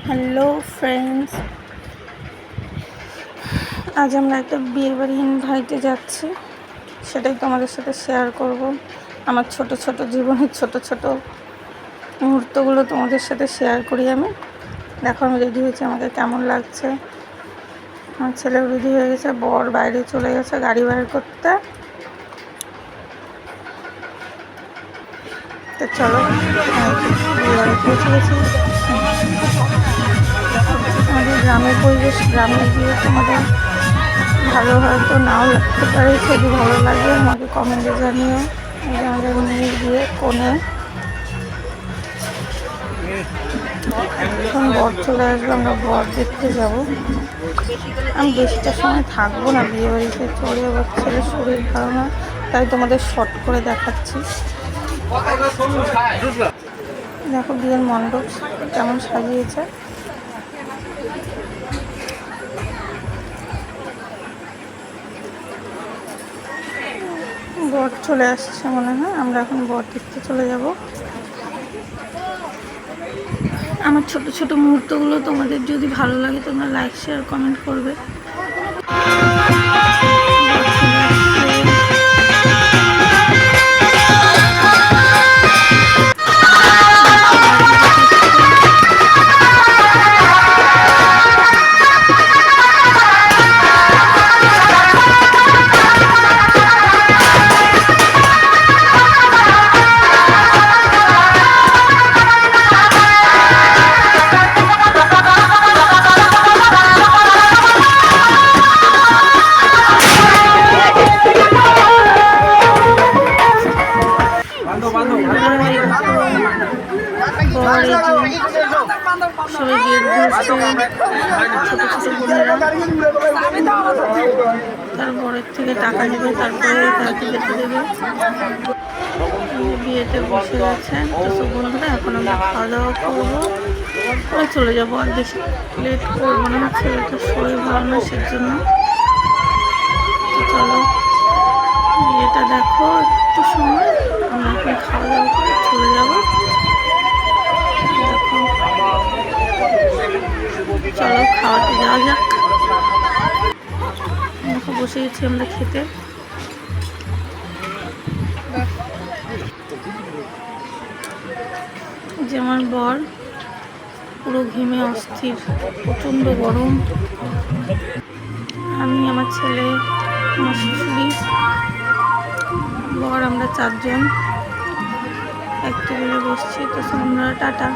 Hello friends, আজ আমরা একটা বিয়ে বাড়ি ইনভাইটে যাচ্ছি, সেটাই তোমাদের সাথে শেয়ার করব। আমার ছোট ছোট জীবনের ছোট ছোট মুহূর্তগুলো তোমাদের সাথে শেয়ার করি। আমি দেখো আমি রেডি হয়েছি, আমাকে কেমন লাগছে। আমার ছেলেও রেডি হয়ে গেছে, বর বাইরে চলে গেছে গাড়ি বাইর করতে। তো চলো বিয়ে বাড়ি পৌঁছে গেছি। আমাদের গ্রামের পরিবেশ, গ্রামে গিয়ে তোমাদের ভালো হয়তো নাও লাগতে পারে, যদি ভালো লাগে আমাকে কমেন্টে জানিও। আমাদের মেয়ের বিয়ে কোণে এখন বর চলে আসবে, আমরা বর দেখতে যাব। আমি বেশিটা সময় থাকবো না বিয়ে বাড়িতে, চলে যাবো। ছেলের শরীর ভালো না, তাই তোমাদের শর্ট করে দেখাচ্ছি। দেখো বিয়ের মণ্ডপ কেমন সাজিয়েছে। বর চলে আসছে মনে হয়, আমরা এখন বর দেখতে চলে যাব। আমার ছোট ছোট মুহূর্তগুলো তোমাদের যদি ভালো লাগে তোমরা লাইক শেয়ার কমেন্ট করবে। সবাই গেট ধরছে, ছোটো ছোটো বোনেরা। তারপরের থেকে টাকা নেবে, তারপরে তাকে যেতে দেবে। বিয়েতে বসে গেছে তো সব বন্ধুরা, এখন আমরা খাওয়া দাওয়া করবো, পরে চলে যাবো। আর বেশি লেট করবো না, ছেলেটার শরীর ভালো না সেজন্য। তো চলো বিয়েটা দেখো একটু সময়, আমরা এখন খাওয়া দাওয়া করে চলে যাবো। দেখো চলো খাওয়াতে যাওয়া যাক। দেখো বসে গেছি আমরা খেতে। যে আমার বর পুরো ঘেমে অস্থির, প্রচণ্ড গরম। আমি, আমার ছেলে, আমার শাশুড়ি, বর, আমরা চারজন এক টেবিলে বসছি। তো আমরা টাটা।